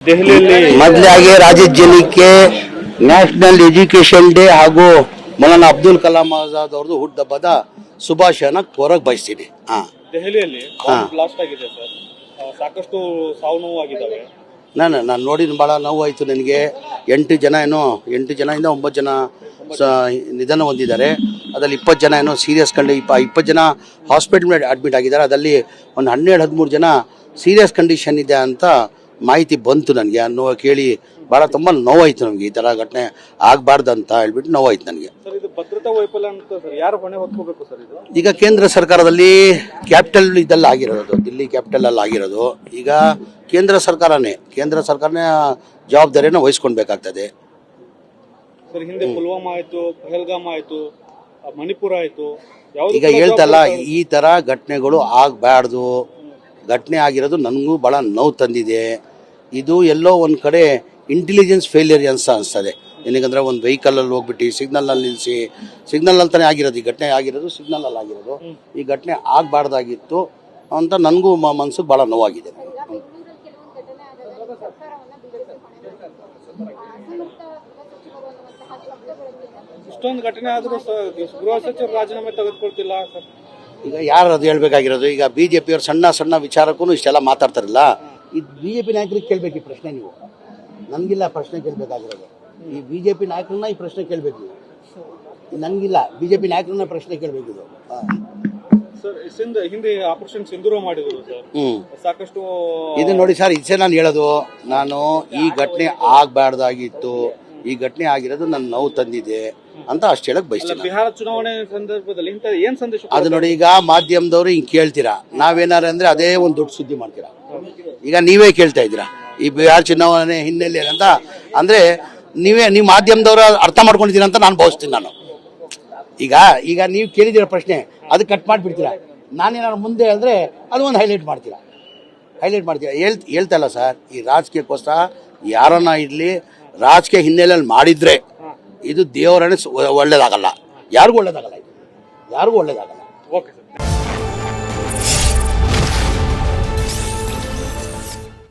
ದೆಹಲಿಯಲ್ಲಿ ಮೊದಲಾಗಿ ರಾಜ್ಯಕ್ಕೆ ನ್ಯಾಷನಲ್ ಎಜುಕೇಶನ್ ಡೇ ಹಾಗೂ ಮೌಲಾನಾ ಅಬ್ದುಲ್ ಕಲಾಂ ಆಜಾದ್ ಅವ್ರದ್ದು ಹುಟ್ಟುಹಬ್ಬದ ಶುಭಾಶಯನ ಕೋರಕ್ ಬಯಸ್ತೀನಿ. ದೆಹಲಿಯಲ್ಲಿ ಬಾಂಬ್ ಬ್ಲಾಸ್ಟ್ ಆಗಿದೆ ಸರ್. ಸಾಕಷ್ಟು ಸಾವು ನೋವು ಆಗಿದ್ದಾವೆ. ನಾನು ನೋಡಿದ ಭಾಳ ನೋವಾಯಿತು ನನಗೆ. 8 ಜನದಿಂದ 9 ಜನ ನಿಧನ ಹೊಂದಿದ್ದಾರೆ. ಅದರಲ್ಲಿ 20 ಜನ ಏನೋ ಸೀರಿಯಸ್ ಕಂಡು 20 ಜನ ಹಾಸ್ಪಿಟಲ್ ಅಡ್ಮಿಟ್ ಆಗಿದ್ದಾರೆ. ಅದರಲ್ಲಿ ಒಂದು 12-13 ಜನ ಸೀರಿಯಸ್ ಕಂಡೀಷನ್ ಇದೆ ಅಂತ ಮಾಹಿತಿ ಬಂತು ನನಗೆ. ನೋವು ಕೇಳಿ ಭಾಳ ತುಂಬ ನೋವಾಯಿತು ನಮಗೆ. ಈ ಥರ ಘಟನೆ ಆಗಬಾರ್ದು ಅಂತ ಹೇಳ್ಬಿಟ್ಟು ನೋವಾಯಿತು ನನಗೆ. ಸರ್, ಇದು ಭದ್ರತಾ ವೈಫಲ್ಯ ಅಂತ ಸರ್, ಯಾರು ಹೊಣೆ ಹೊತ್ಕೋಬೇಕು ಸರ್ ಇದು? ಈಗ ಕೇಂದ್ರ ಸರ್ಕಾರದಲ್ಲಿ ಕ್ಯಾಪಿಟಲ್ ಇದೆಲ್ಲ ಆಗಿರೋದು, ದಿಲ್ಲಿ ಕ್ಯಾಪಿಟಲ್ ಅಲ್ಲಿ ಆಗಿರೋದು. ಈಗ ಕೇಂದ್ರ ಸರ್ಕಾರನೇ ಜವಾಬ್ದಾರಿಯನ್ನು ವಹಿಸ್ಕೊಳ್ಬೇಕಾಗ್ತದೆ. ಸರ್, ಹಿಂದೆ ಪುಲ್ವಾಮಾ ಆಯ್ತು, ಪಹಲ್ಗಾಮ್ ಆಯ್ತು, ಮಣಿಪುರ ಆಯ್ತು. ಈಗ ಹೇಳ್ತಲ್ಲ, ಈ ಥರ ಘಟನೆಗಳು ಆಗಬಾರ್ದು. ಘಟನೆ ಆಗಿರೋದು ನನಗೂ ಭಾಳ ನೋವು ತಂದಿದೆ. ಇದು ಎಲ್ಲೋ ಒಂದು ಕಡೆ ಇಂಟೆಲಿಜೆನ್ಸ್ ಫೇಲಿಯರ್ ಅನಿಸ್ತದೆ. ಏನಕ್ಕಂದ್ರೆ ಒಂದು ವೆಹಿಕಲಲ್ಲಿ ಹೋಗ್ಬಿಟ್ಟು ಸಿಗ್ನಲಲ್ಲಿ ನಿಲ್ಲಿಸಿ, ಸಿಗ್ನಲ್ ಅಂತಾನೆ ಆಗಿರೋದು ಈ ಘಟನೆ ಆಗಿರೋದು, ಸಿಗ್ನಲಲ್ಲಿ ಆಗಿರೋದು. ಈ ಘಟನೆ ಆಗಬಾರ್ದಾಗಿತ್ತು ಅಂತ ನನಗೂ ಮನಸ್ಸಿಗೆ ಭಾಳ ನೋವಾಗಿದೆ. ಇಷ್ಟೊಂದು ಘಟನೆ ಆದರೂ ಗೃಹ ಸಚಿವರು ರಾಜೀನಾಮೆ ತೆಗೆದುಕೊಳ್ತಿಲ್ಲ ಸರ್. ಈಗ ಯಾರು ಅದು ಹೇಳ್ಬೇಕಾಗಿರೋದು? ಈಗ ಬಿಜೆಪಿಯವ್ರು ಸಣ್ಣ ವಿಚಾರಕ್ಕೂ ಇಷ್ಟೆಲ್ಲ ಮಾತಾಡ್ತಾರಲ್ಲ. ಇದು ಬಿಜೆಪಿ ನಾಯಕರಿಗೆ ಕೇಳಬೇಕು ಈ ಪ್ರಶ್ನೆ. ನೀವು ನನಗಿಲ್ಲ ಪ್ರಶ್ನೆ ಕೇಳಬೇಕಾಗಿರೋದು. ಈ ಬಿಜೆಪಿ ನಾಯಕರನ್ನ ಈ ಪ್ರಶ್ನೆ ಕೇಳಬೇಕು. ನನಗಿಲ್ಲ, ಬಿಜೆಪಿ ನಾಯಕರನ್ನ ಪ್ರಶ್ನೆ ಕೇಳಬೇಕಿದು. ಸರ್, ಹಿಂದೆ ಆಪರೇಷನ್ ಸಿಂಧೂರ ಮಾಡಿದ್ರು ಸರ್. ಸಾಕಷ್ಟು ಇದು ನೋಡಿ ಸರ್, ಇದೇ ನಾನು ಹೇಳೋದು. ನಾನು ಈ ಘಟನೆ ಆಗಬಾರ್ದಾಗಿತ್ತು. ಈ ಘಟನೆ ಆಗಿರೋದು ನನ್ನ ನೋವು ತಂದಿದೆ ಅಂತ ಅಷ್ಟು ಹೇಳಕ್ ಬಯಸ್ತೀನಿ. ಬಿಹಾರ ಚುನಾವಣೆ ಸಂದರ್ಭದಲ್ಲಿ ಏನ್ ಸಂದೇಶ ಅದು ನೋಡಿ, ಈಗ ಮಾಧ್ಯಮದವರು ಹಿಂಗೆ ಕೇಳ್ತೀರಾ, ನಾವೇನಾರ ಅಂದ್ರೆ ಅದೇ ಒಂದು ದೊಡ್ಡ ಸುದ್ದಿ ಮಾಡ್ತೀರಾ. ಈಗ ನೀವೇ ಕೇಳ್ತಾ ಇದ್ದೀರಾ ಈ ಬಿಹಾರ ಚುನಾವಣೆ ಹಿನ್ನೆಲೆ ಅಂತ ಅಂದ್ರೆ ನೀವು ಮಾಧ್ಯಮದವರು ಅರ್ಥ ಮಾಡ್ಕೊಂಡಿದ್ದೀರಾ ಅಂತ ನಾನು ಭಾವಿಸ್ತೀನಿ. ನಾನು ಈಗ ನೀವು ಕೇಳಿದಿರೋ ಪ್ರಶ್ನೆ ಅದು ಕಟ್ ಮಾಡಿಬಿಡ್ತೀರಾ. ನಾನೇನಾದ್ರು ಮುಂದೆ ಹೇಳಿದ್ರೆ ಅದು ಒಂದು ಹೈಲೈಟ್ ಮಾಡ್ತೀರಾ. ಹೇಳ್ತಾ ಇಲ್ಲ ಸರ್. ಈ ರಾಜಕೀಯಕ್ಕೋಸ್ಕರ ಯಾರನ್ನ ಇರಲಿ, ರಾಜಕೀಯ ಹಿನ್ನೆಲೆಯಲ್ಲಿ ಮಾಡಿದ್ರೆ ಇದು ದೇವರನ್ನೇ ಒಳ್ಳೇದಾಗಲ್ಲ. ಯಾರಿಗೂ ಒಳ್ಳೇದಾಗಲ್ಲ.